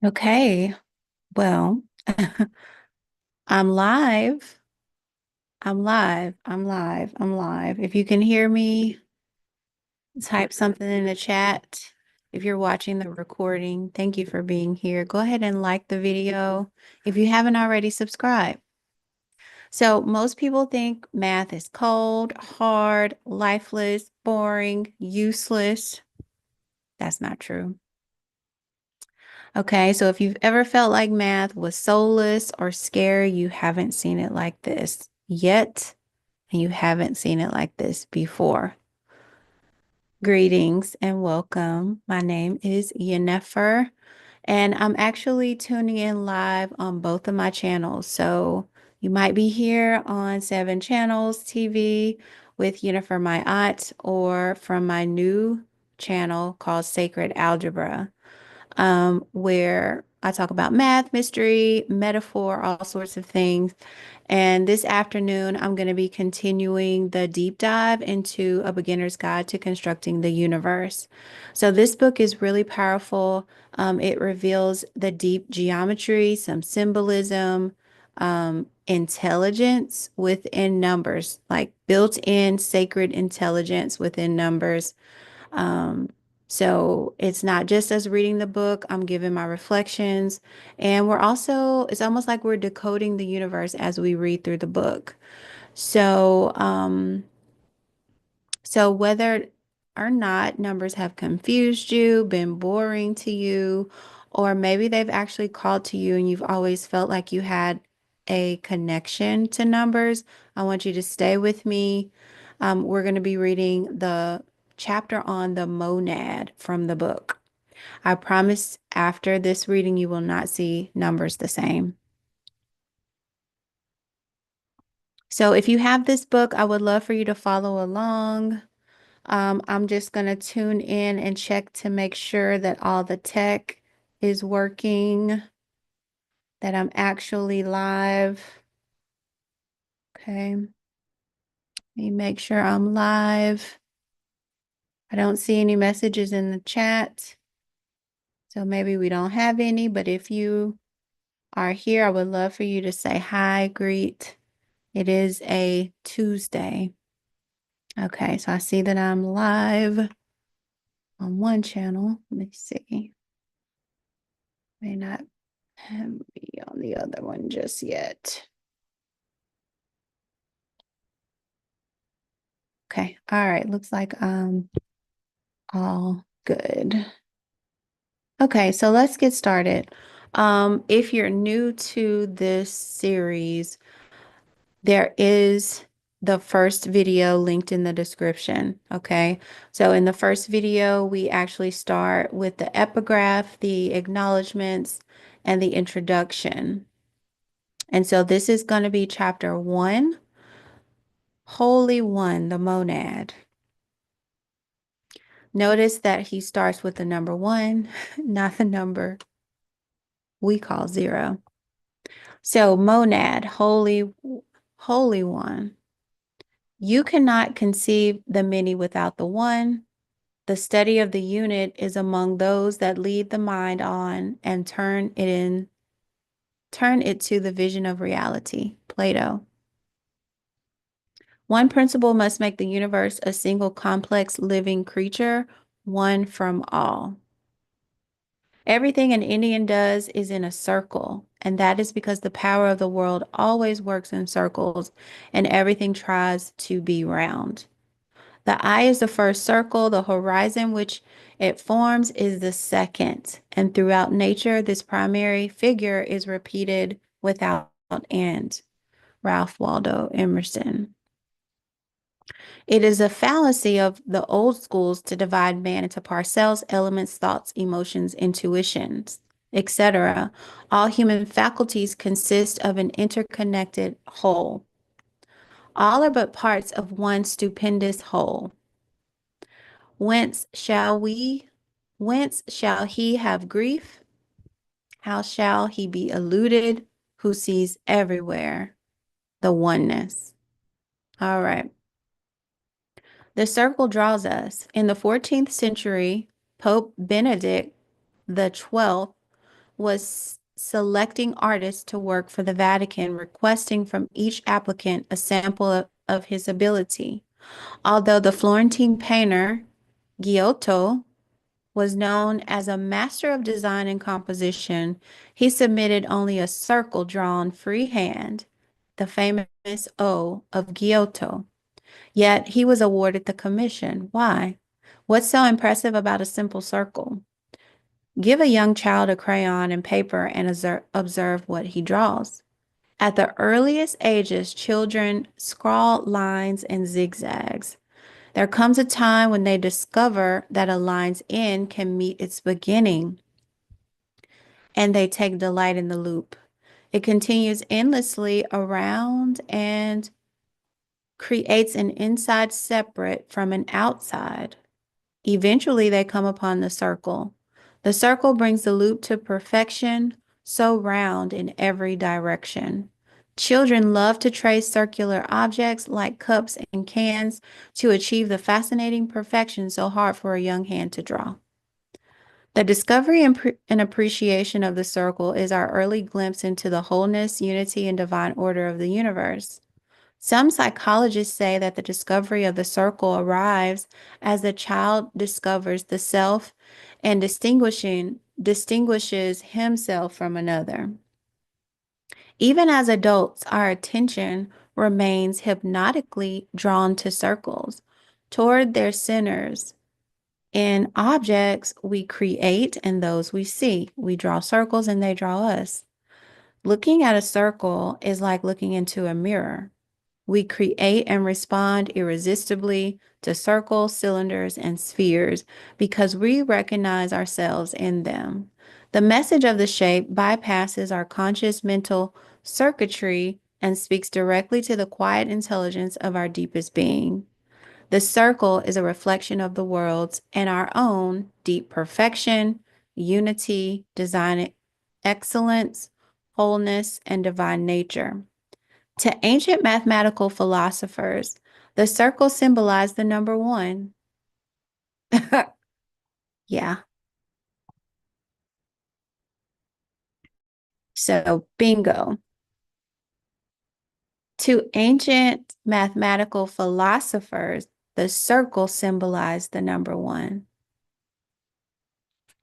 Okay, well, I'm live. I'm live. I'm live. I'm live. If you can hear me, type something in the chat. If you're watching the recording, thank you for being here. Go ahead and like the video. If you haven't already, subscribe. So, most people think math is cold, hard, lifeless, boring, useless. That's not true. Okay, so if you've ever felt like math was soulless or scary, you haven't seen it like this yet, and you haven't seen it like this before. Greetings and welcome. My name is Yennefer, and I'm actually tuning in live on both of my channels. So you might be here on 7 Channels TV with Yennefer My Aunt, or from my new channel called Sacred Algebra, where I talk about math, mystery, metaphor, all sorts of things. And this afternoon, I'm going to be continuing the deep dive into A Beginner's Guide to Constructing the Universe. So, this book is really powerful. It reveals the deep geometry, some symbolism, intelligence within numbers, like built in sacred intelligence within numbers. um, so it's not just us reading the book, I'm giving my reflections. And it's almost like we're decoding the universe as we read through the book. So, so whether or not numbers have confused you, been boring to you, or maybe they've actually called to you and you've always felt like you had a connection to numbers, I want you to stay with me. We're going to be reading the chapter on the monad from the book. I promise after this reading, you will not see numbers the same. So if you have this book, I would love for you to follow along. I'm just going to tune in and check to make sure that all the tech is working, that I'm actually live. Okay, let me make sure I'm live. I don't see any messages in the chat, so maybe we don't have any, but if you are here, I would love for you to say hi, greet. It is a Tuesday. Okay, so I see that I'm live on one channel. Let me see. May not be on the other one just yet. Okay, all right, looks like all good. Okay, so let's get started. If you're new to this series, there is the first video linked in the description. Okay, so in the first video, we actually start with the epigraph, the acknowledgments, and the introduction. And so this is going to be chapter 1, Holy One, the monad. Notice that he starts with the number 1, not the number we call 0. So monad, holy one. You cannot conceive the many without the one. The study of the unit is among those that lead the mind on and turn it to the vision of reality. Plato. One principle must make the universe a single complex living creature, one from all. Everything an Indian does is in a circle, and that is because the power of the world always works in circles, and everything tries to be round. The eye is the first circle, the horizon which it forms is the second, and throughout nature, this primary figure is repeated without end. Ralph Waldo Emerson. It is a fallacy of the old schools to divide man into parcels, elements, thoughts, emotions, intuitions, etc. All human faculties consist of an interconnected whole. All are but parts of one stupendous whole. Whence shall he have grief? How shall he be eluded who sees everywhere the oneness? All right. The circle draws us. In the 14th century, Pope Benedict the 12th was selecting artists to work for the Vatican, requesting from each applicant a sample of his ability. Although the Florentine painter Giotto was known as a master of design and composition, he submitted only a circle drawn freehand, the famous O of Giotto. Yet he was awarded the commission. Why? What's so impressive about a simple circle? Give a young child a crayon and paper and observe what he draws. At the earliest ages, children scrawl lines and zigzags. There comes a time when they discover that a line's end can meet its beginning, and they take delight in the loop. It continues endlessly around and creates an inside separate from an outside. Eventually, they come upon the circle. The circle brings the loop to perfection, so round in every direction. Children love to trace circular objects like cups and cans to achieve the fascinating perfection so hard for a young hand to draw. The discovery and appreciation of the circle is our early glimpse into the wholeness, unity, and divine order of the universe. Some psychologists say that the discovery of the circle arrives as the child discovers the self and distinguishes himself from another. Even as adults, our attention remains hypnotically drawn to circles, toward their centers. In objects we create and those we see. We draw circles and they draw us. Looking at a circle is like looking into a mirror. We create and respond irresistibly to circles, cylinders, and spheres because we recognize ourselves in them. The message of the shape bypasses our conscious mental circuitry and speaks directly to the quiet intelligence of our deepest being. The circle is a reflection of the world's and our own deep perfection, unity, design excellence, wholeness, and divine nature. To ancient mathematical philosophers, the circle symbolized the number one. Yeah. So, bingo. To ancient mathematical philosophers, the circle symbolized the number one.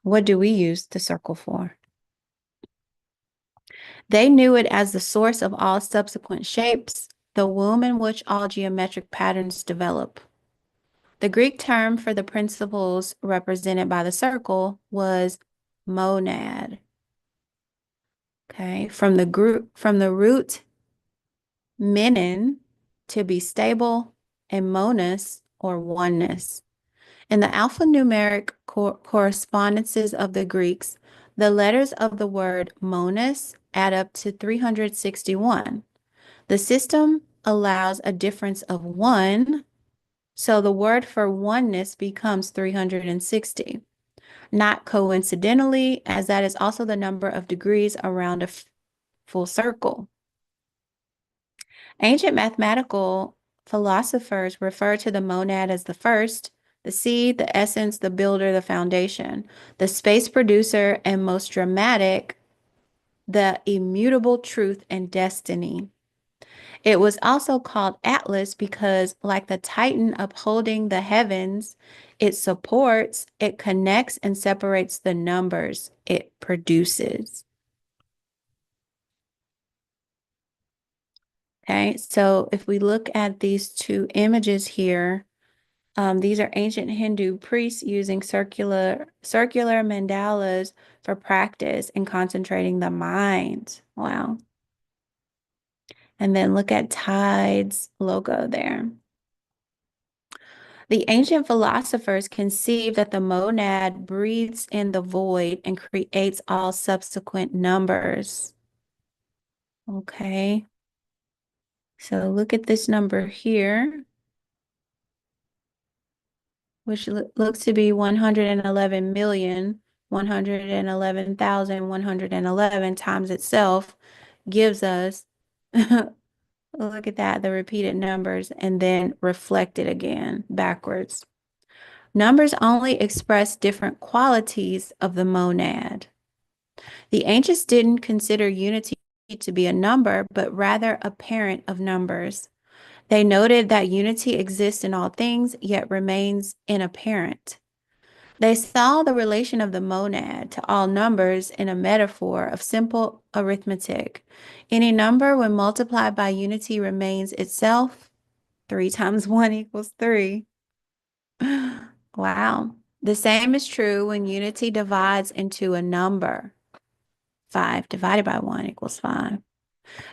What do we use the circle for? They knew it as the source of all subsequent shapes, the womb in which all geometric patterns develop. The Greek term for the principles represented by the circle was monad. Okay, from the root menon, to be stable, and monos, or oneness. In the alphanumeric correspondences of the Greeks, the letters of the word monos add up to 361. The system allows a difference of 1, so the word for oneness becomes 360. Not coincidentally, as that is also the number of degrees around a full circle. Ancient mathematical philosophers refer to the monad as the first, the seed, the essence, the builder, the foundation, the space producer, and most dramatic, the immutable truth and destiny. It was also called Atlas because, like the Titan upholding the heavens, it supports, it connects, and separates the numbers it produces. Okay, so if we look at these two images here, these are ancient Hindu priests using circular mandalas for practice and concentrating the mind. Wow. And then look at Tide's logo there. The ancient philosophers conceived that the monad breathes in the void and creates all subsequent numbers. Okay. So look at this number here, which looks to be 111,111,111 times itself gives us, look at that, the repeated numbers and then reflected again backwards. Numbers only express different qualities of the monad. The ancients didn't consider unity to be a number, but rather a parent of numbers. They noted that unity exists in all things, yet remains inapparent. They saw the relation of the monad to all numbers in a metaphor of simple arithmetic. Any number, when multiplied by unity, remains itself. 3 times 1 equals 3. Wow. The same is true when unity divides into a number. 5 divided by 1 equals 5.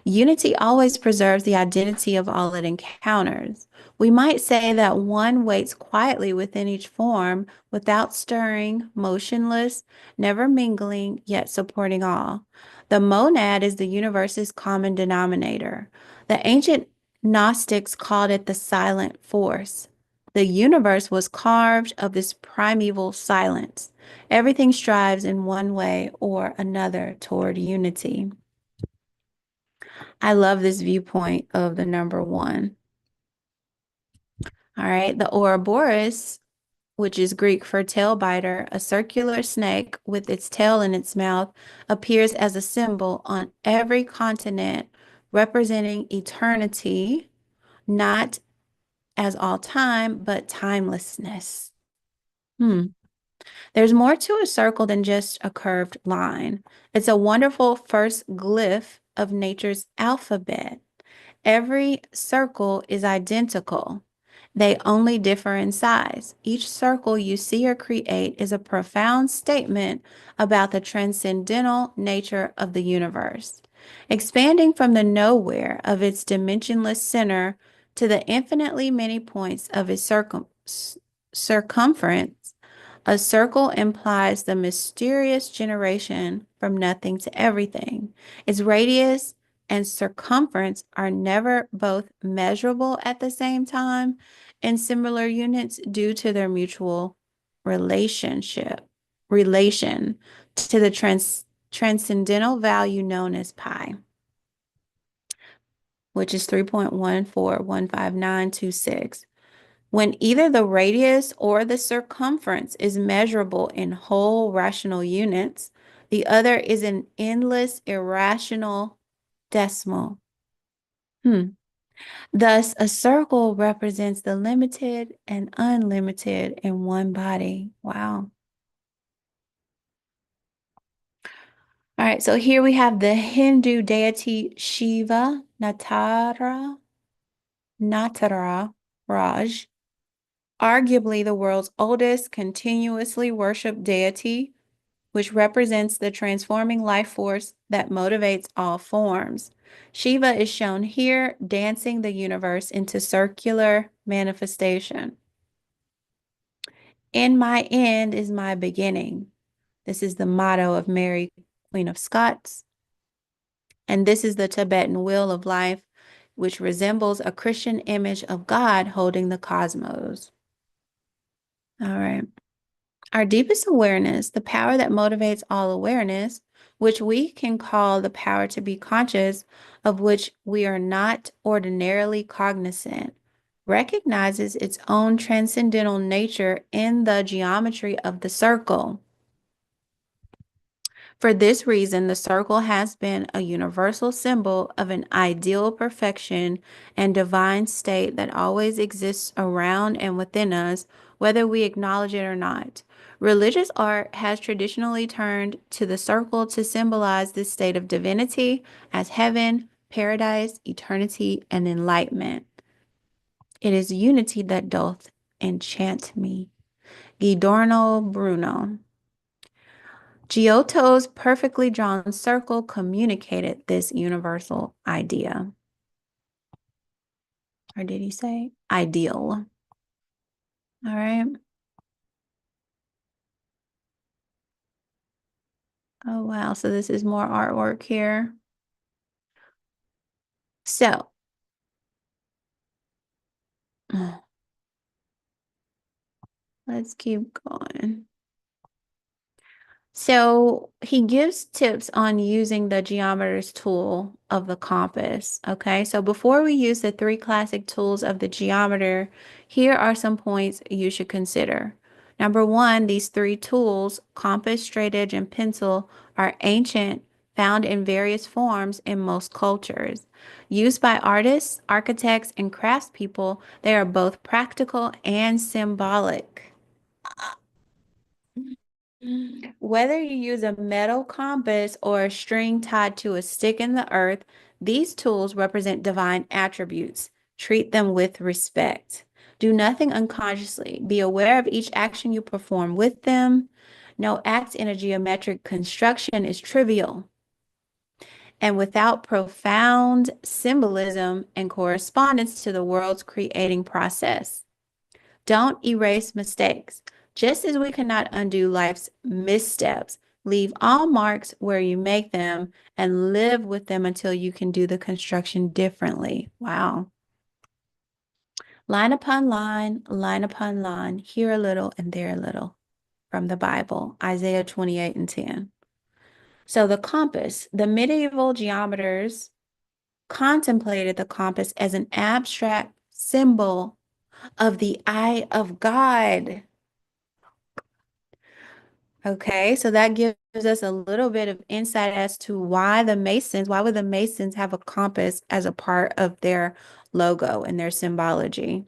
Unity always preserves the identity of all it encounters. We might say that one waits quietly within each form, without stirring, motionless, never mingling, yet supporting all. The monad is the universe's common denominator. The ancient Gnostics called it the silent force. The universe was carved of this primeval silence. Everything strives in one way or another toward unity. I love this viewpoint of the number one. All right. The Ouroboros, which is Greek for tail biter, a circular snake with its tail in its mouth, appears as a symbol on every continent, representing eternity, not as all time, but timelessness. Hmm. There's more to a circle than just a curved line. It's a wonderful first glyph of nature's alphabet. Every circle is identical. They only differ in size. Each circle you see or create is a profound statement about the transcendental nature of the universe. Expanding from the nowhere of its dimensionless center to the infinitely many points of its circumference, a circle implies the mysterious generation from nothing to everything. Its radius and circumference are never both measurable at the same time in similar units due to their mutual relation to the transcendental value known as pi, which is 3.1415926. When either the radius or the circumference is measurable in whole rational units, the other is an endless irrational decimal. Thus, a circle represents the limited and unlimited in one body. Wow. All right, so here we have the Hindu deity Shiva, Natara Raj, arguably the world's oldest continuously worshipped deity, which represents the transforming life force that motivates all forms. Shiva is shown here dancing the universe into circular manifestation. In my end is my beginning. This is the motto of Mary, Queen of Scots. And this is the Tibetan wheel of life, which resembles a Christian image of God holding the cosmos. All right. Our deepest awareness, the power that motivates all awareness, which we can call the power to be conscious, of which we are not ordinarily cognizant, recognizes its own transcendental nature in the geometry of the circle. For this reason, the circle has been a universal symbol of an ideal perfection and divine state that always exists around and within us, whether we acknowledge it or not. Religious art has traditionally turned to the circle to symbolize this state of divinity as heaven, paradise, eternity, and enlightenment. It is unity that doth enchant me. Giordano Bruno. Giotto's perfectly drawn circle communicated this universal idea. Or did he say ideal? All right. Oh, wow. So this is more artwork here. So, let's keep going. So he gives tips on using the geometer's tool of the compass. Okay, so before we use the 3 classic tools of the geometer, here are some points you should consider. Number one, these three tools, compass, straight edge, and pencil, are ancient, found in various forms in most cultures. Used by artists, architects, and craftspeople, they are both practical and symbolic. Whether you use a metal compass or a string tied to a stick in the earth, these tools represent divine attributes. Treat them with respect. Do nothing unconsciously. Be aware of each action you perform with them. No act in a geometric construction is trivial and without profound symbolism and correspondence to the world's creating process. Don't erase mistakes. Just as we cannot undo life's missteps, leave all marks where you make them and live with them until you can do the construction differently. Wow. Line upon line, here a little and there a little from the Bible, Isaiah 28 and 10. So the compass, the medieval geometers contemplated the compass as an abstract symbol of the eye of God. Okay, so that gives us a little bit of insight as to why would the Masons have a compass as a part of their logo and their symbology?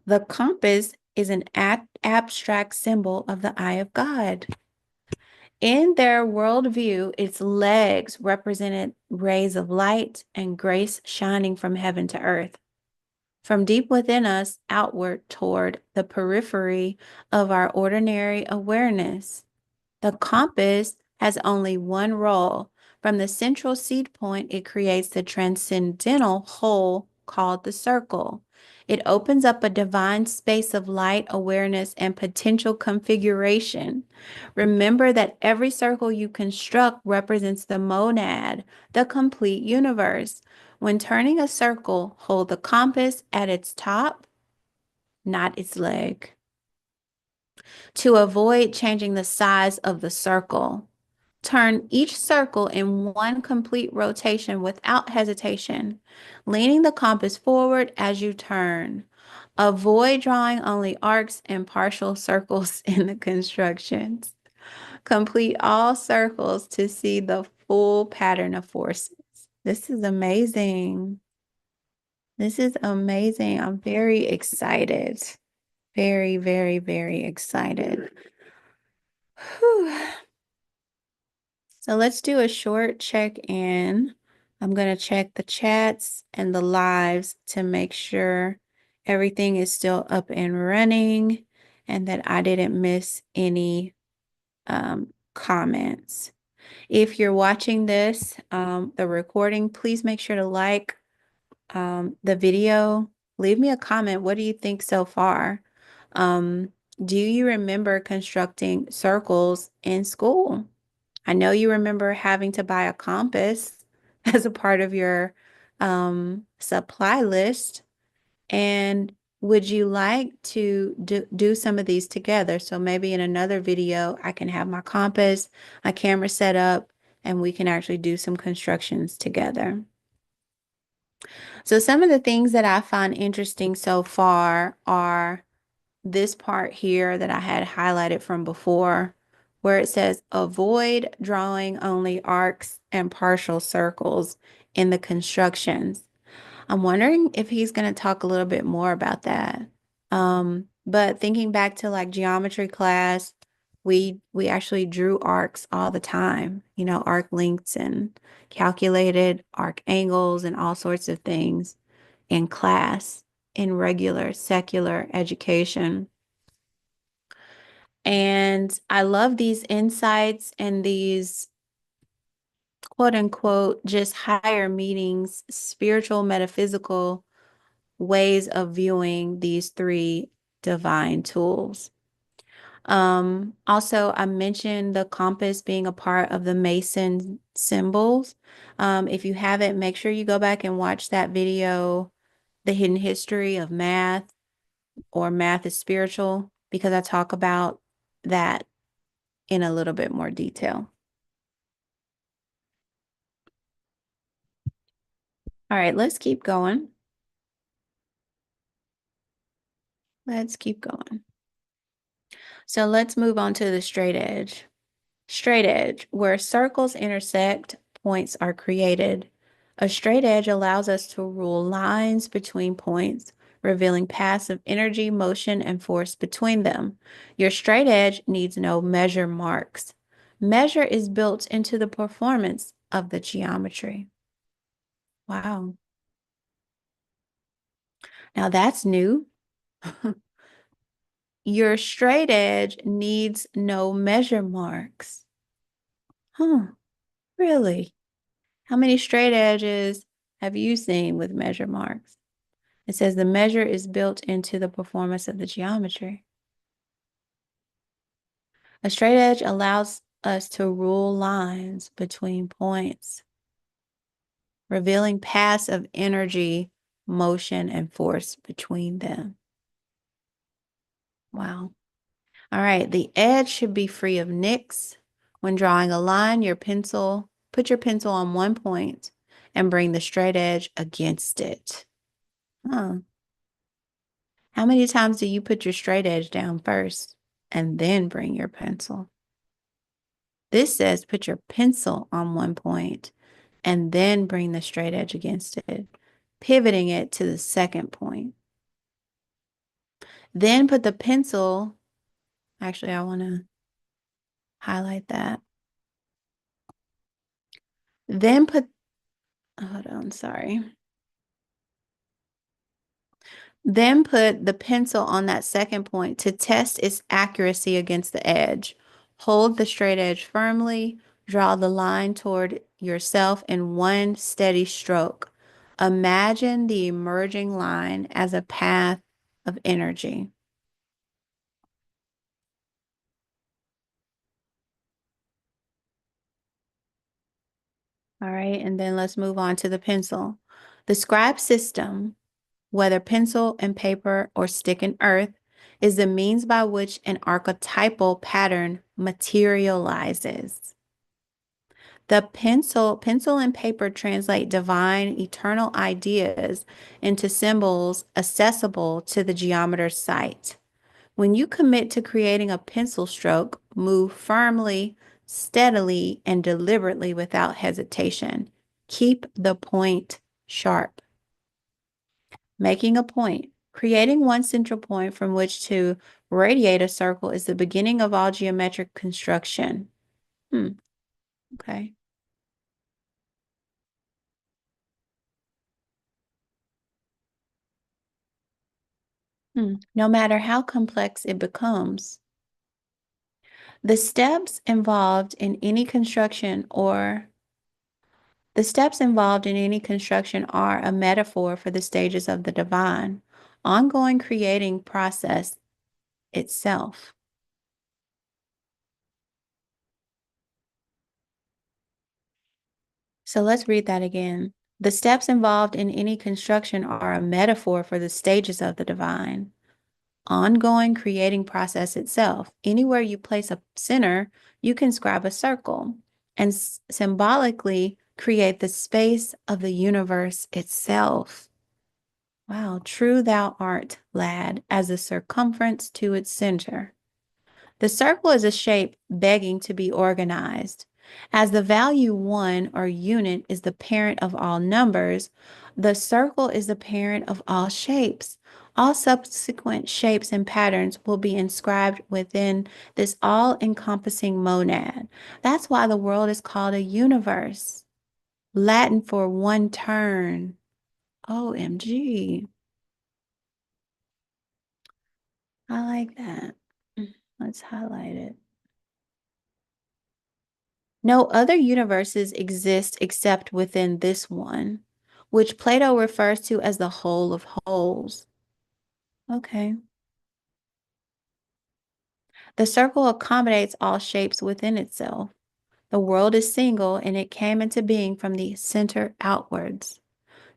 The compass is an abstract symbol of the eye of God. In their worldview, its legs represented rays of light and grace shining from heaven to earth, from deep within us outward toward the periphery of our ordinary awareness. The compass has only one role. From the central seed point, it creates the transcendental whole called the circle. It opens up a divine space of light, awareness, and potential configuration. Remember that every circle you construct represents the monad, the complete universe. When turning a circle, hold the compass at its top, not its leg, to avoid changing the size of the circle. Turn each circle in one complete rotation without hesitation, leaning the compass forward as you turn. Avoid drawing only arcs and partial circles in the constructions. Complete all circles to see the full pattern of forces. This is amazing. This is amazing. I'm very excited. Very, very, very excited. Whew. So let's do a short check-in. I'm going to check the chats and the lives to make sure everything is still up and running and that I didn't miss any comments. If you're watching this, the recording, please make sure to like the video. Leave me a comment. What do you think so far? Um, do you remember constructing circles in school? I know you remember having to buy a compass as a part of your supply list. And would you like to do some of these together? So maybe in another video, I can have my compass, my camera set up, and we can actually do some constructions together. So some of the things that I find interesting so far are this part here that I had highlighted from before, where it says avoid drawing only arcs and partial circles in the constructions. I'm wondering if he's going to talk a little bit more about that. But thinking back to like geometry class, we actually drew arcs all the time, you know, arc lengths and calculated arc angles and all sorts of things in class in regular secular education. And I love these insights and these quote unquote just higher meanings, spiritual, metaphysical ways of viewing these three divine tools. Also, I mentioned the compass being a part of the Mason symbols. If you haven't, make sure you go back and watch that video, The Hidden History of Math or Math is Spiritual, because I talk about that in a little bit more detail. All right, let's keep going. Let's keep going. So let's move on to the straight edge. Straight edge, where circles intersect, points are created. A straight edge allows us to rule lines between points, revealing paths of energy, motion, and force between them. Your straight edge needs no measure marks. Measure is built into the performance of the geometry. Wow. Now that's new. Your straight edge needs no measure marks. Huh, really? How many straight edges have you seen with measure marks? It says the measure is built into the performance of the geometry. A straight edge allows us to rule lines between points, revealing paths of energy, motion, and force between them. Wow. All right, the edge should be free of nicks. When drawing a line, put your pencil on one point and bring the straight edge against it. Huh. How many times do you put your straight edge down first and then bring your pencil? This says put your pencil on one point and then bring the straight edge against it, pivoting it to the second point. Then put the pencil, actually, I want to highlight that. Then hold on, sorry. Then put the pencil on that second point to test its accuracy against the edge. Hold the straight edge firmly. Draw the line toward yourself in one steady stroke. Imagine the emerging line as a path of energy. All right, and then let's move on to the pencil. The scribe system, whether pencil and paper or stick and earth, is the means by which an archetypal pattern materializes. The pencil and paper translate divine, eternal ideas into symbols accessible to the geometer's sight. When you commit to creating a pencil stroke, move firmly, steadily, and deliberately without hesitation. Keep the point sharp. Making a point. Creating one central point from which to radiate a circle is the beginning of all geometric construction. Okay. No matter how complex it becomes. The steps involved in any construction or the steps involved in any construction are a metaphor for the stages of the divine, ongoing creating process itself. So let's read that again. The steps involved in any construction are a metaphor for the stages of the divine, ongoing creating process itself. Anywhere you place a center, you can scribe a circle and symbolically create the space of the universe itself. Wow, true thou art, lad, as a circumference to its center. The circle is a shape begging to be organized. As the value 1 or unit is the parent of all numbers, the circle is the parent of all shapes. All subsequent shapes and patterns will be inscribed within this all-encompassing monad. That's why the world is called a universe. Latin for one turn. OMG. I like that. Let's highlight it. No other universes exist except within this one, which Plato refers to as the whole of wholes. Okay. The circle accommodates all shapes within itself. The world is single and it came into being from the center outwards.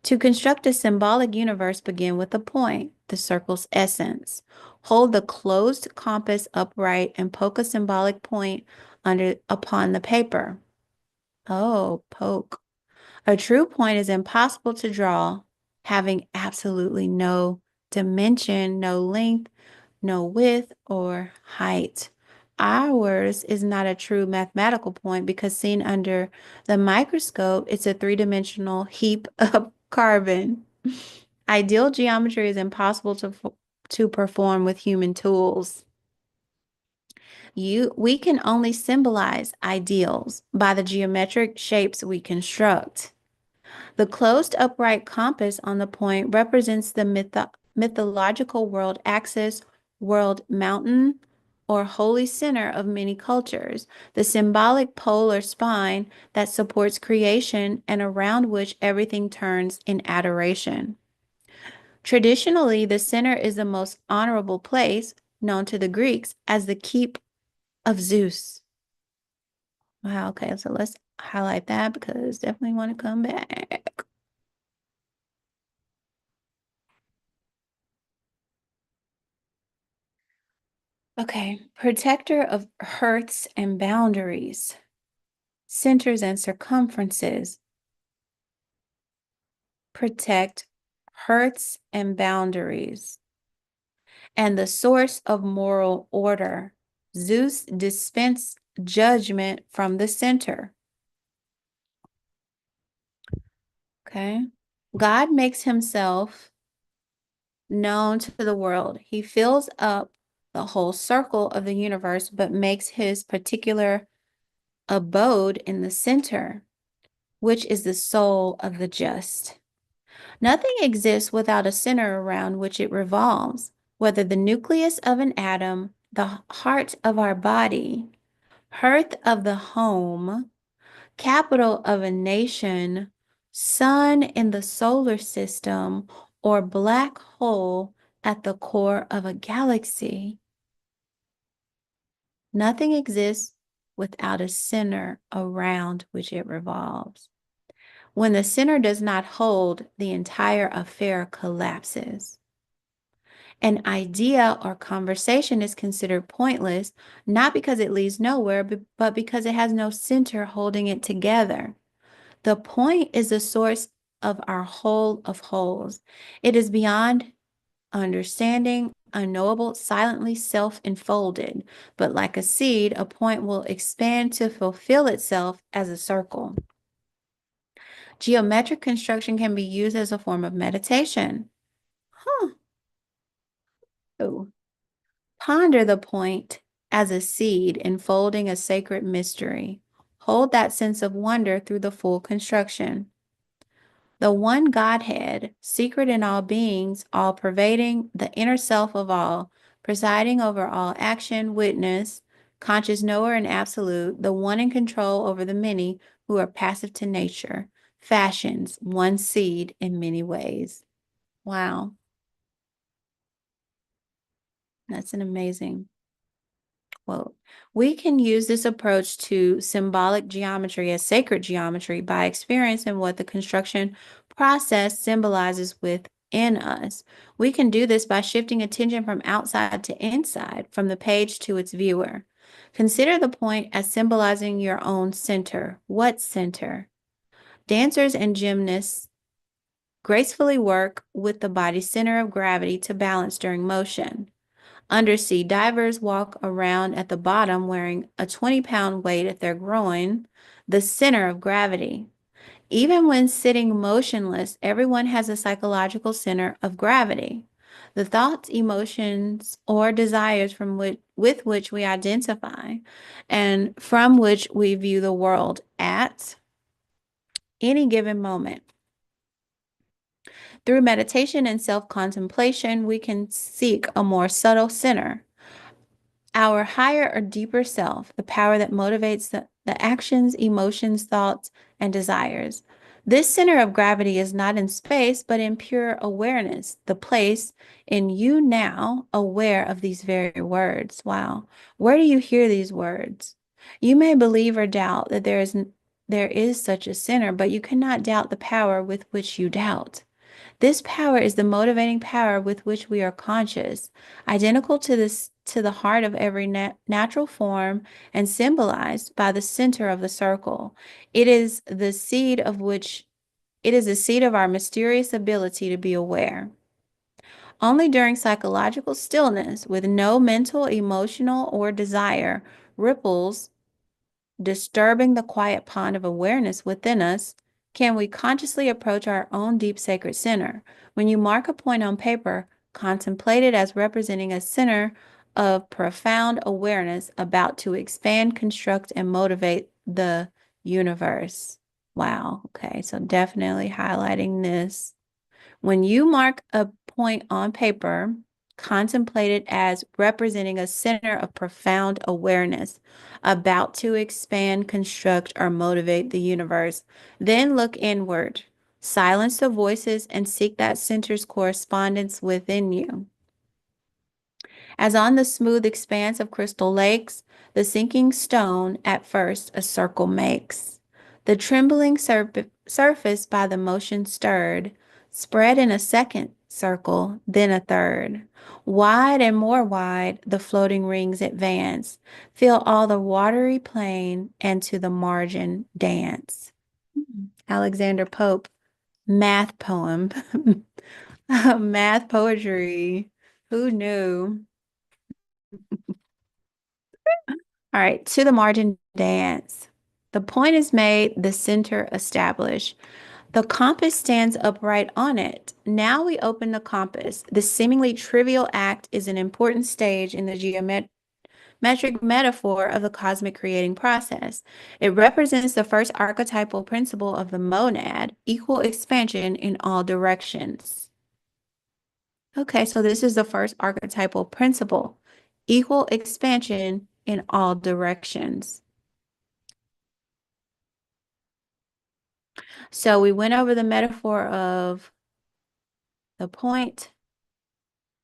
To construct a symbolic universe, begin with a point, the circle's essence. Hold the closed compass upright and poke a symbolic point upon the paper. Oh, poke. A true point is impossible to draw, having absolutely no dimension, no length, no width or height. Ours is not a true mathematical point because seen under the microscope, it's a three-dimensional heap of carbon. Ideal geometry is impossible to perform with human tools. We can only symbolize ideals by the geometric shapes we construct. The closed upright compass on the point represents the mythological world axis, world mountain, or holy center of many cultures, the symbolic polar spine that supports creation and around which everything turns in adoration. Traditionally, the center is the most honorable place, known to the Greeks as the keep of Zeus. Wow, okay, so let's highlight that because definitely want to come back. Okay, protector of hearths and boundaries, centers and circumferences. Protect hearths and boundaries. And the source of moral order. Zeus dispensed judgment from the center. Okay. God makes himself known to the world. He fills up the whole circle of the universe, but makes his particular abode in the center, which is the soul of the just. Nothing exists without a center around which it revolves, whether the nucleus of an atom, the heart of our body, hearth of the home, capital of a nation, sun in the solar system, or black hole at the core of a galaxy. Nothing exists without a center around which it revolves. When the center does not hold, the entire affair collapses. An idea or conversation is considered pointless, not because it leads nowhere, but because it has no center holding it together. The point is the source of our whole of wholes. It is beyond understanding, unknowable, silently self-enfolded, but like a seed, a point will expand to fulfill itself as a circle. Geometric construction can be used as a form of meditation. Huh. Oh. Ponder the point as a seed enfolding a sacred mystery. Hold that sense of wonder through the full construction. The one Godhead, secret in all beings, all pervading, the inner self of all, presiding over all action, witness, conscious knower and absolute, the one in control over the many who are passive to nature, fashions one seed in many ways. Wow, that's an amazing quote. We can use this approach to symbolic geometry as sacred geometry by experiencing what the construction process symbolizes within us. We can do this by shifting attention from outside to inside, from the page to its viewer. Consider the point as symbolizing your own center. What center? Dancers and gymnasts gracefully work with the body's center of gravity to balance during motion. Undersea divers walk around at the bottom wearing a 20-pound weight at their groin, the center of gravity. Even when sitting motionless, everyone has a psychological center of gravity. The thoughts, emotions, or desires with which we identify and from which we view the world at any given moment. Through meditation and self-contemplation, we can seek a more subtle center. Our higher or deeper self, the power that motivates the actions, emotions, thoughts, and desires. This center of gravity is not in space, but in pure awareness, the place in you now aware of these very words. Wow. Where do you hear these words? You may believe or doubt that there is such a center, but you cannot doubt the power with which you doubt. This power is the motivating power with which we are conscious, identical to the heart of every natural form and symbolized by the center of the circle. It is the seed of our mysterious ability to be aware. Only during psychological stillness, with no mental, emotional, or desire ripples disturbing the quiet pond of awareness within us, can we consciously approach our own deep sacred center. When you mark a point on paper, contemplate it as representing a center of profound awareness about to expand, construct, and motivate the universe. Wow. Okay. So definitely highlighting this. When you mark a point on paper, contemplate it as representing a center of profound awareness about to expand, construct, or motivate the universe. Then look inward. Silence the voices and seek that center's correspondence within you. As on the smooth expanse of crystal lakes, the sinking stone at first a circle makes. The trembling surface by the motion stirred, spread in a second circle, then a third. Wide and more wide the floating rings advance, fill all the watery plain, and to the margin dance. Alexander Pope, math poem, math poetry. Who knew? All right, to the margin dance. The point is made, the center established. The compass stands upright on it. Now we open the compass. This seemingly trivial act is an important stage in the geometric metaphor of the cosmic creating process. It represents the first archetypal principle of the monad, equal expansion in all directions. Okay, so this is the first archetypal principle, equal expansion in all directions. So we went over the metaphor of the point.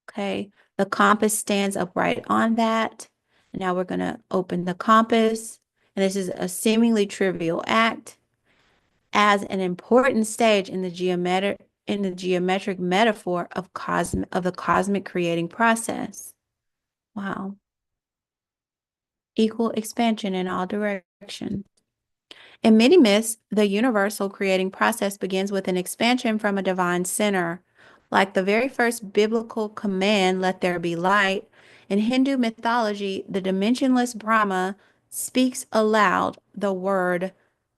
Okay, the compass stands upright on that. Now we're going to open the compass. And this is a seemingly trivial act as an important stage in the geometric metaphor of the cosmic creating process. Wow. Equal expansion in all directions. In many myths, the universal creating process begins with an expansion from a divine center. Like the very first biblical command, let there be light, in Hindu mythology, the dimensionless Brahma speaks aloud the word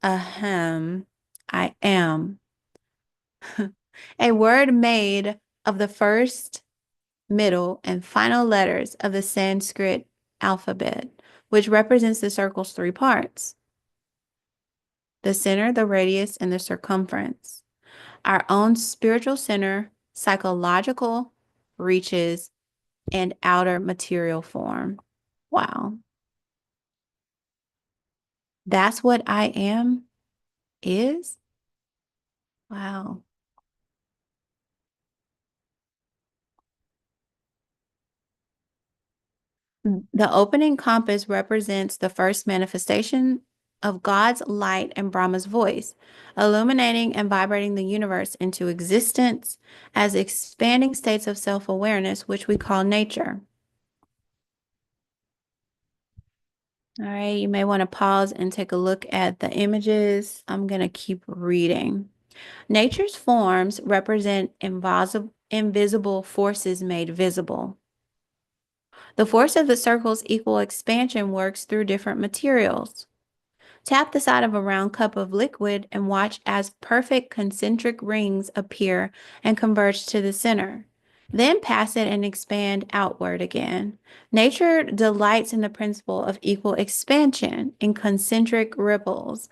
aham, I am, a word made of the first, middle, and final letters of the Sanskrit alphabet, which represents the circle's three parts: the center, the radius, and the circumference. Our own spiritual center, psychological reaches, and outer material form. Wow. That's what I am is? Wow. The opening compass represents the first manifestation of God's light and Brahma's voice, illuminating and vibrating the universe into existence as expanding states of self-awareness, which we call nature. All right, you may want to pause and take a look at the images. I'm going to keep reading. Nature's forms represent invisible forces made visible. The force of the circle's equal expansion works through different materials. Tap the side of a round cup of liquid and watch as perfect concentric rings appear and converge to the center. Then pass it and expand outward again. Nature delights in the principle of equal expansion in concentric ripples,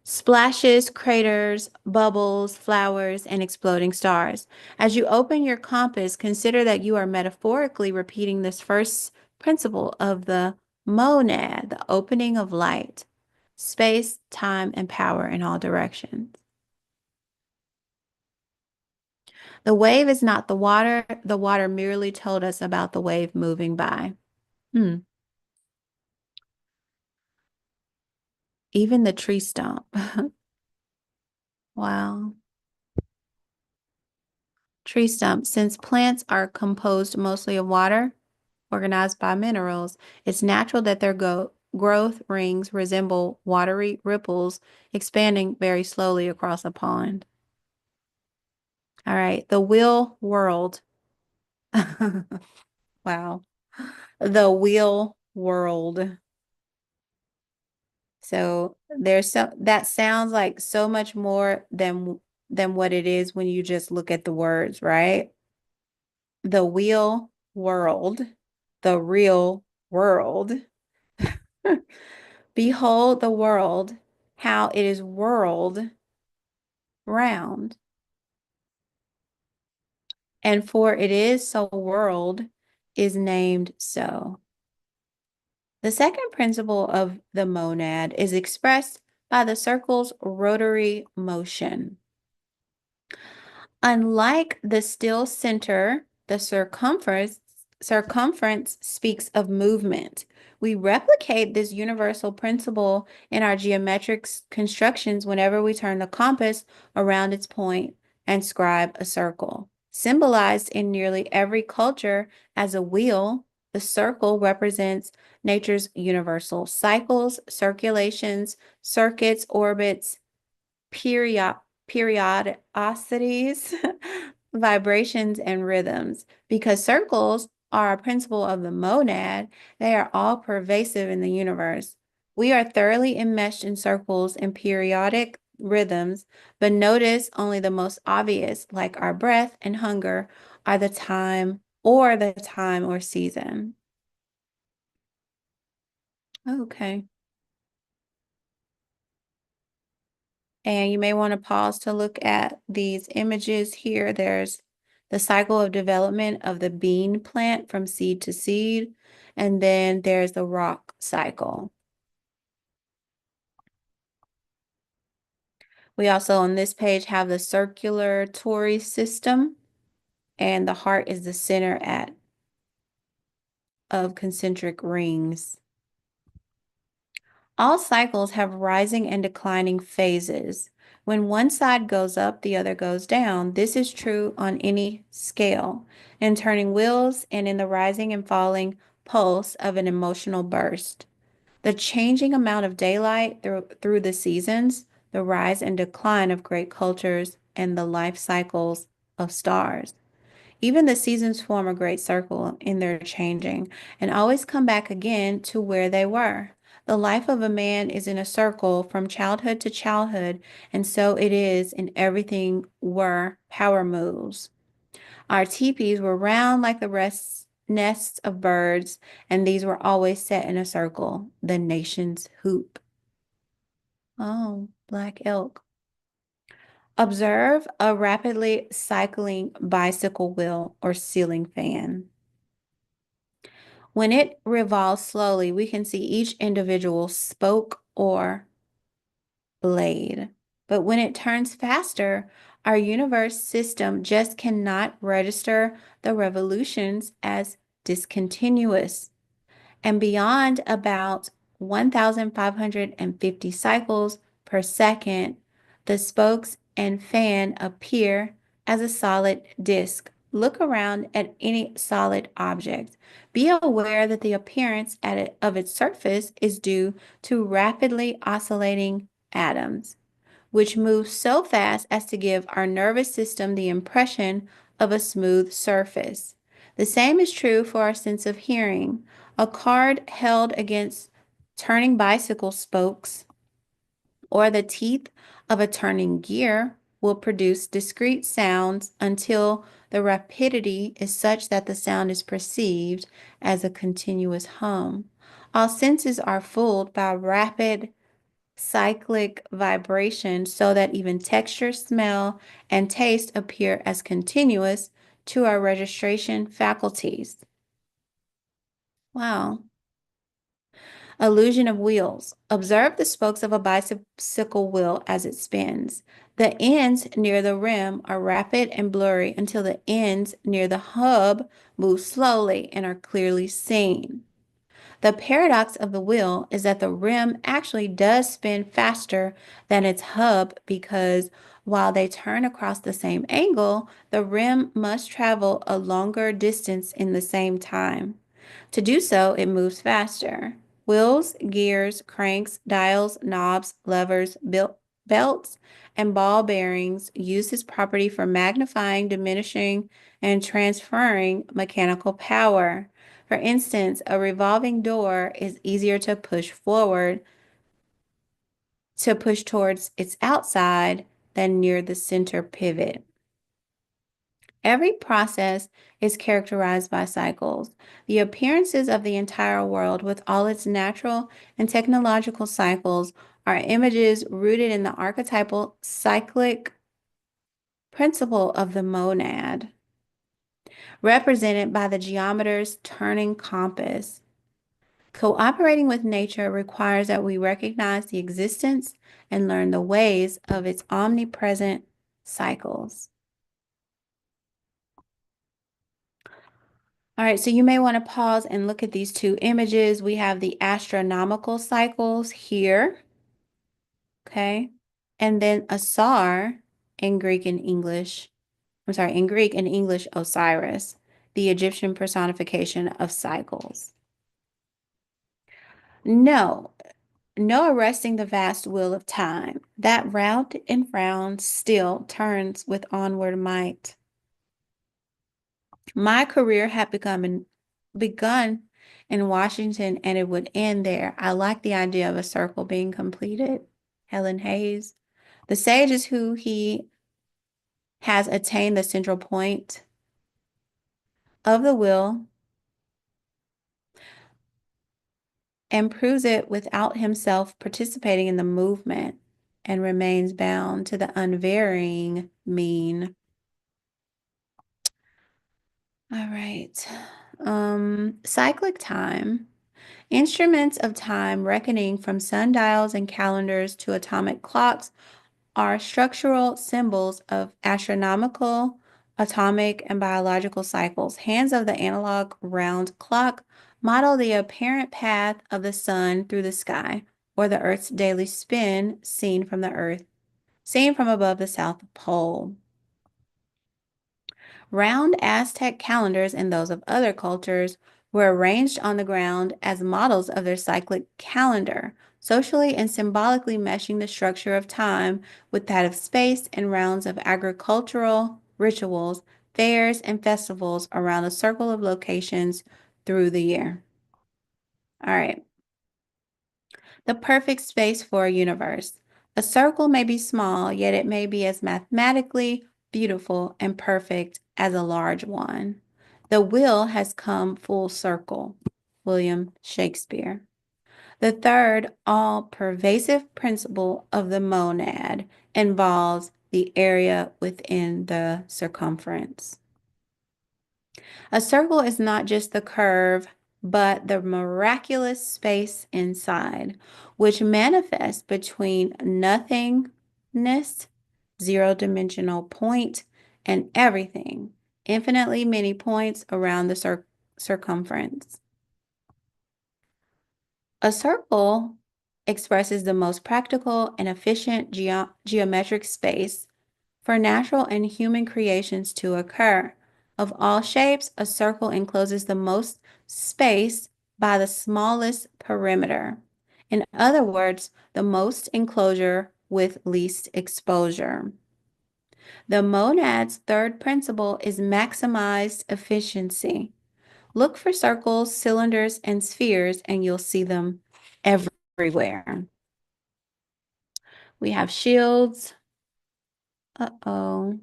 splashes, craters, bubbles, flowers, and exploding stars. As you open your compass, consider that you are metaphorically repeating this first principle of the monad, the opening of light, space, time, and power in all directions. The wave is not the water merely told us about the wave moving by. Even the tree stump. Wow. Tree stump. Since plants are composed mostly of water, organized by minerals, it's natural that their growth rings resemble watery ripples expanding very slowly across a pond. All right, the will world. Wow. The wheel world. So there's so that sounds like so much more than what it is when you just look at the words, right? The wheel world, the real world. Behold the world, how it is whirled round. And for it is so whirled is named so. The second principle of the monad is expressed by the circle's rotary motion. Unlike the still center, the circumference speaks of movement. We replicate this universal principle in our geometric constructions whenever we turn the compass around its point and scribe a circle. Symbolized in nearly every culture as a wheel, the circle represents nature's universal cycles, circulations, circuits, orbits, period periodicities, vibrations, and rhythms. Because circles are a principle of the monad, they are all pervasive in the universe. We are thoroughly enmeshed in circles and periodic rhythms, but notice only the most obvious, like our breath and hunger, are the time or season. Okay. And you may want to pause to look at these images here. There's the cycle of development of the bean plant from seed to seed. And then there's the rock cycle. We also on this page have the circulatory system, and the heart is the center of concentric rings. All cycles have rising and declining phases. When one side goes up, the other goes down. This is true on any scale, in turning wheels and in the rising and falling pulse of an emotional burst. The changing amount of daylight through the seasons, the rise and decline of great cultures, and the life cycles of stars. Even the seasons form a great circle in their changing and always come back again to where they were. The life of a man is in a circle from childhood to childhood, and so it is in everything where power moves. Our teepees were round like the nests of birds, and these were always set in a circle, the nation's hoop. Oh, black elk. Observe a rapidly cycling bicycle wheel or ceiling fan. When it revolves slowly, we can see each individual spoke or blade. But when it turns faster, our universe system just cannot register the revolutions as discontinuous. And beyond about 1,550 cycles per second, the spokes and fan appear as a solid disk. Look around at any solid object. Be aware that the appearance of its surface is due to rapidly oscillating atoms, which move so fast as to give our nervous system the impression of a smooth surface. The same is true for our sense of hearing. A card held against turning bicycle spokes or the teeth of a turning gear will produce discrete sounds until the rapidity is such that the sound is perceived as a continuous hum. All senses are fooled by rapid cyclic vibration so that even texture, smell, and taste appear as continuous to our registration faculties. Wow. Illusion of wheels. Observe the spokes of a bicycle wheel as it spins. The ends near the rim are rapid and blurry until the ends near the hub move slowly and are clearly seen. The paradox of the wheel is that the rim actually does spin faster than its hub because while they turn across the same angle, the rim must travel a longer distance in the same time. To do so, it moves faster. Wheels, gears, cranks, dials, knobs, levers, Belts and ball bearings use this property for magnifying, diminishing, and transferring mechanical power. For instance, a revolving door is easier to push towards its outside than near the center pivot. Every process is characterized by cycles. The appearances of the entire world, with all its natural and technological cycles, are images rooted in the archetypal cyclic principle of the monad, represented by the geometer's turning compass. Cooperating with nature requires that we recognize the existence and learn the ways of its omnipresent cycles. All right, so you may want to pause and look at these two images. We have the astronomical cycles here, okay? And then Asar in Greek and English, in Greek and English, Osiris, the Egyptian personification of cycles. No, no arresting the vast wheel of time. That round and round still turns with onward might. My career had begun in Washington and it would end there. I like the idea of a circle being completed. Helen Hayes. The sage is who he has attained the central point of the wheel and proves it without himself participating in the movement and remains bound to the unvarying mean. All right. Cyclic time. Instruments of time reckoning from sundials and calendars to atomic clocks are structural symbols of astronomical, atomic, and biological cycles. Hands of the analog round clock model the apparent path of the sun through the sky, or the Earth's daily spin seen from above the South Pole. Round Aztec calendars and those of other cultures were arranged on the ground as models of their cyclic calendar, socially and symbolically meshing the structure of time with that of space and rounds of agricultural rituals, fairs, and festivals around a circle of locations through the year. All right. The perfect space for a universe. A circle may be small, yet it may be as mathematically beautiful and perfect as a large one. The wheel has come full circle. William Shakespeare. The third all-pervasive principle of the monad involves the area within the circumference. A circle is not just the curve, but the miraculous space inside, which manifests between nothingness, zero-dimensional point, and everything, infinitely many points around the circumference. A circle expresses the most practical and efficient geometric space for natural and human creations to occur. Of all shapes, a circle encloses the most space by the smallest perimeter. In other words, the most enclosure with least exposure. The monad's third principle is maximized efficiency. Look for circles, cylinders, and spheres, and you'll see them everywhere. We have shields. Uh-oh.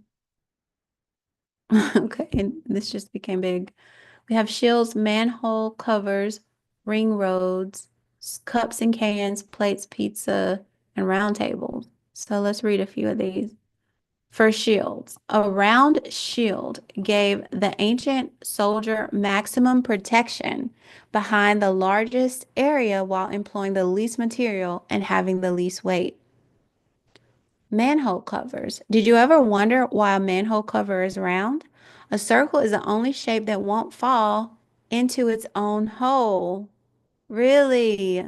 Okay, and this just became big. We have shields, manhole covers, ring roads, cups and cans, plates, pizza, and round tables. So let's read a few of these. For shields, a round shield gave the ancient soldier maximum protection behind the largest area while employing the least material and having the least weight. Manhole covers. Did you ever wonder why a manhole cover is round? A circle is the only shape that won't fall into its own hole. Really?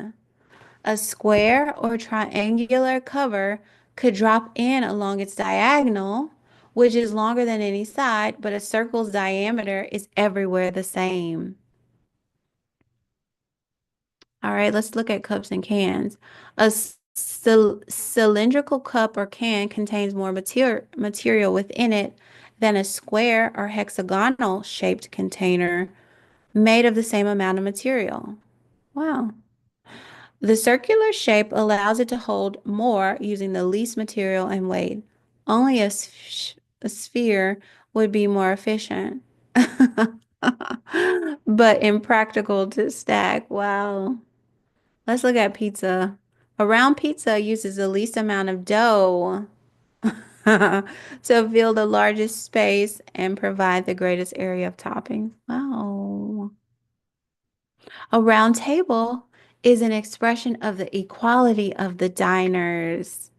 A square or triangular cover could drop in along its diagonal, which is longer than any side, but a circle's diameter is everywhere the same. All right, let's look at cups and cans. A cylindrical cup or can contains more material within it than a square or hexagonal shaped container made of the same amount of material. Wow. The circular shape allows it to hold more using the least material and weight. Only a sphere would be more efficient, but impractical to stack. Wow. Let's look at pizza. A round pizza uses the least amount of dough to fill the largest space and provide the greatest area of toppings. Wow. A round table is an expression of the equality of the diners.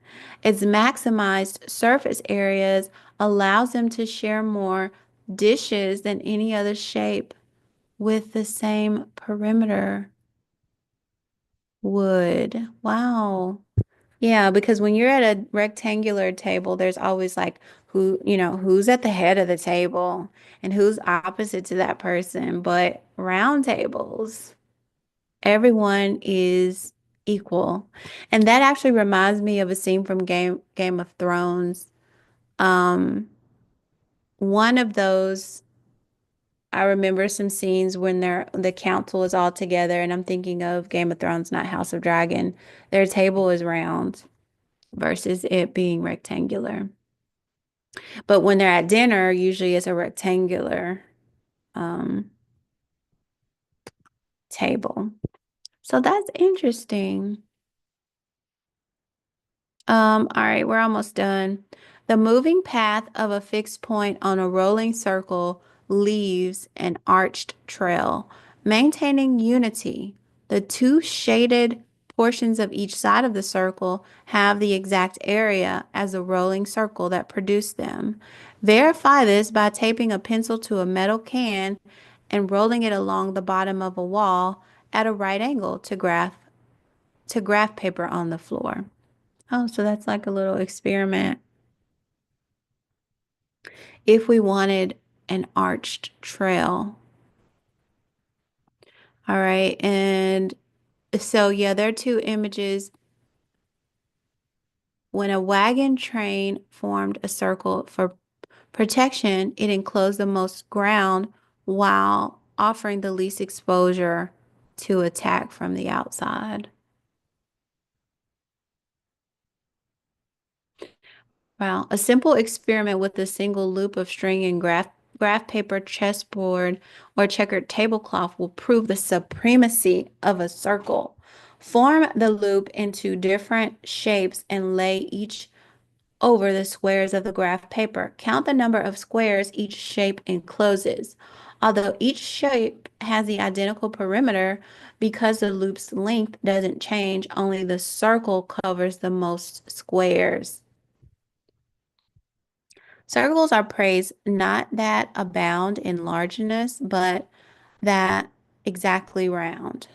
Its maximized surface areas allows them to share more dishes than any other shape with the same perimeter would. Wow. Yeah, because when you're at a rectangular table, there's always like who's at the head of the table and who's opposite to that person. But round tables, everyone is equal. And that actually reminds me of a scene from Game of Thrones. Um, one of those I remember some scenes when the council is all together, and I'm thinking of Game of Thrones, not House of Dragon. Their table is round versus it being rectangular. But when they're at dinner, usually it's a rectangular um, table. So that's interesting. All right, we're almost done. The moving path of a fixed point on a rolling circle leaves an arched trail, maintaining unity. The two shaded portions of each side of the circle have the exact area as the rolling circle that produced them. Verify this by taping a pencil to a metal can and rolling it along the bottom of a wall at a right angle to graph paper on the floor. Oh, so that's like a little experiment. If we wanted an arched trail. All right. And so, yeah, there are two images. When a wagon train formed a circle for protection, it enclosed the most ground while offering the least exposure to attack from the outside. Wow. A simple experiment with a single loop of string and graph paper chessboard or checkered tablecloth will prove the supremacy of a circle. Form the loop into different shapes and lay each over the squares of the graph paper. Count the number of squares each shape encloses. Although each shape has the identical perimeter, because the loop's length doesn't change, only the circle covers the most squares. Circles are praised not that abound in largeness, but that exactly round.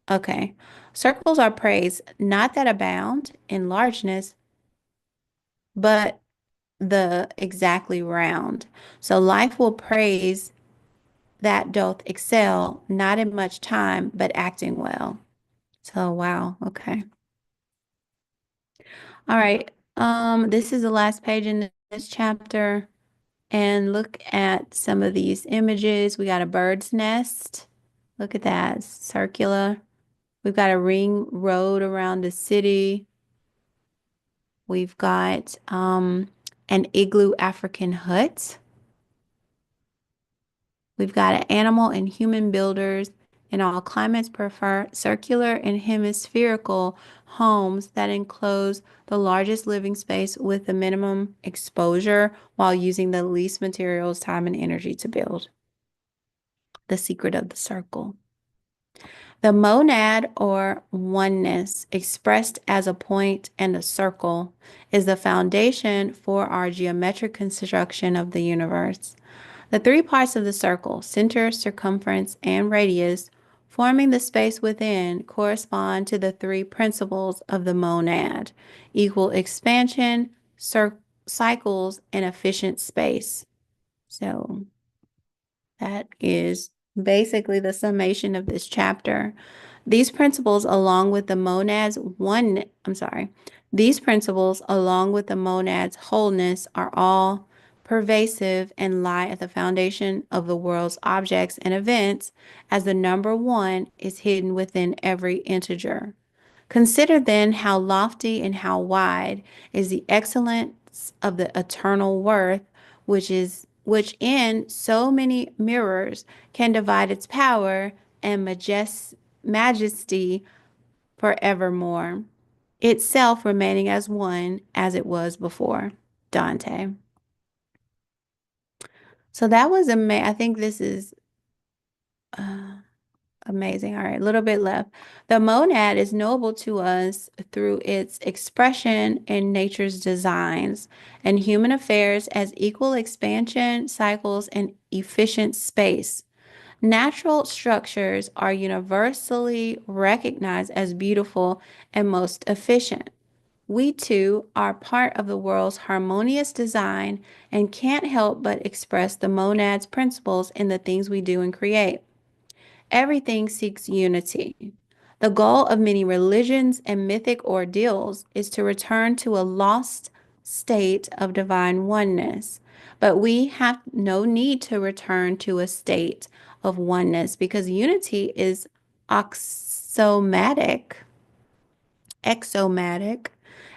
Okay. Circles are praised not that abound in largeness, but the exactly round. So life will praise that doth excel, not in much time, but acting well. So wow, okay. All right. This is the last page in this chapter. And look at some of these images. We got a bird's nest. Look at that, circular. We've got a ring road around the city. We've got an igloo African hut. We've got an animal and human builders in all climates prefer circular and hemispherical homes that enclose the largest living space with the minimum exposure while using the least materials, time, and energy to build. The secret of the circle. The monad or oneness, expressed as a point and a circle, is the foundation for our geometric construction of the universe. The three parts of the circle, center, circumference, and radius, forming the space within, correspond to the three principles of the monad: equal expansion, cycles, and efficient space. So that is basically the summation of this chapter. These principles, along with the monad's one, I'm sorry, these principles, along with the monad's wholeness, are all pervasive and lie at the foundation of the world's objects and events, as the number one is hidden within every integer. Consider then how lofty and how wide is the excellence of the eternal worth, which in so many mirrors can divide its power and majesty forevermore, itself remaining as one as it was before. Dante. So that was amazing. I think this is uh, amazing. All right, a little bit left. The monad is noble to us through its expression in nature's designs and human affairs as equal expansion, cycles, and efficient space. Natural structures are universally recognized as beautiful and most efficient. We too are part of the world's harmonious design and can't help but express the monad's principles in the things we do and create. Everything seeks unity. The goal of many religions and mythic ordeals is to return to a lost state of divine oneness. But we have no need to return to a state of oneness because unity is axiomatic exomatic,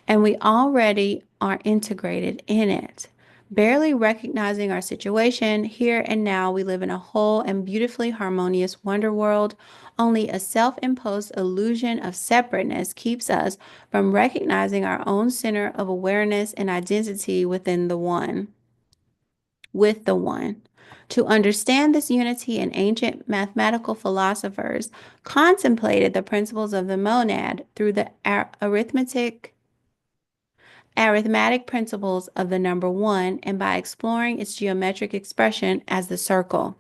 and we already are integrated in it. Barely recognizing our situation, here and now we live in a whole and beautifully harmonious wonder world. Only a self imposed illusion of separateness keeps us from recognizing our own center of awareness and identity within the one with the one. To understand this unity, and ancient mathematical philosophers contemplated the principles of the monad through the arithmetic principles of the number one and by exploring its geometric expression as the circle.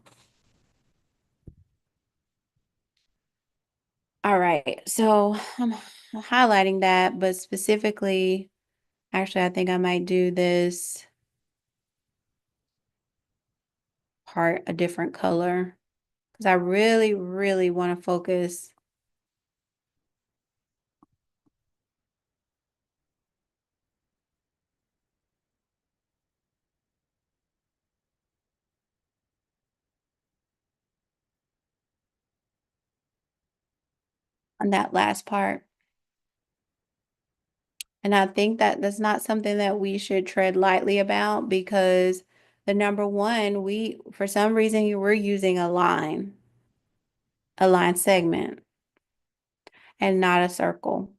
All right, so I'm highlighting that, but specifically, actually, I think I might do this part a different color because I really, really want to focus on that last part. And I think that that's not something that we should tread lightly about because the number one, for some reason, we're using a line segment, and not a circle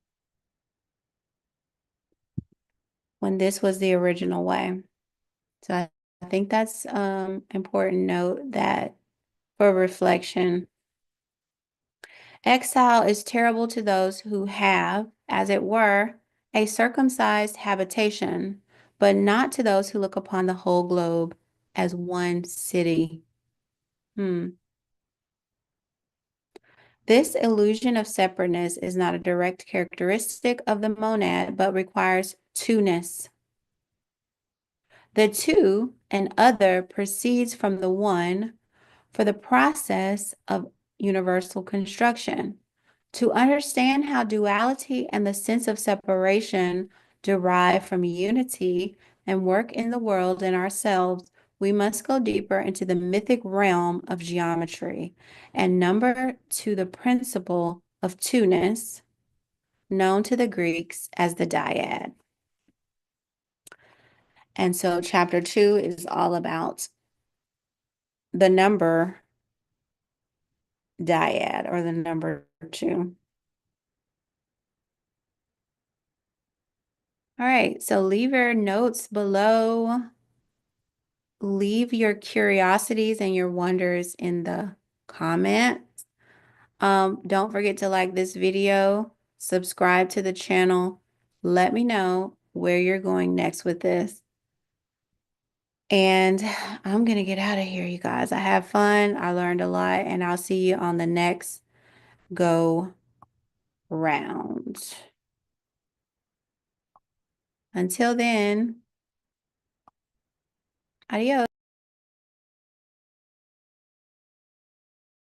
when this was the original way. So I think that's important note that for reflection. Exile is terrible to those who have, as it were, a circumcised habitation, but not to those who look upon the whole globe as one city. This illusion of separateness is not a direct characteristic of the monad, but requires two-ness. The two and other proceeds from the one for the process of universal construction. To understand how duality and the sense of separation derive from unity and work in the world and ourselves, we must go deeper into the mythic realm of geometry and number to the principle of two-ness, known to the Greeks as the dyad. And so chapter 2 is all about the number dyad, or the number 2. All right, so leave your notes below. Leave your curiosities and your wonders in the comments. Don't forget to like this video, subscribe to the channel. Let me know where you're going next with this. And I'm going to get out of here, you guys. I have fun. I learned a lot, and I'll see you on the next go round. Until then, adios.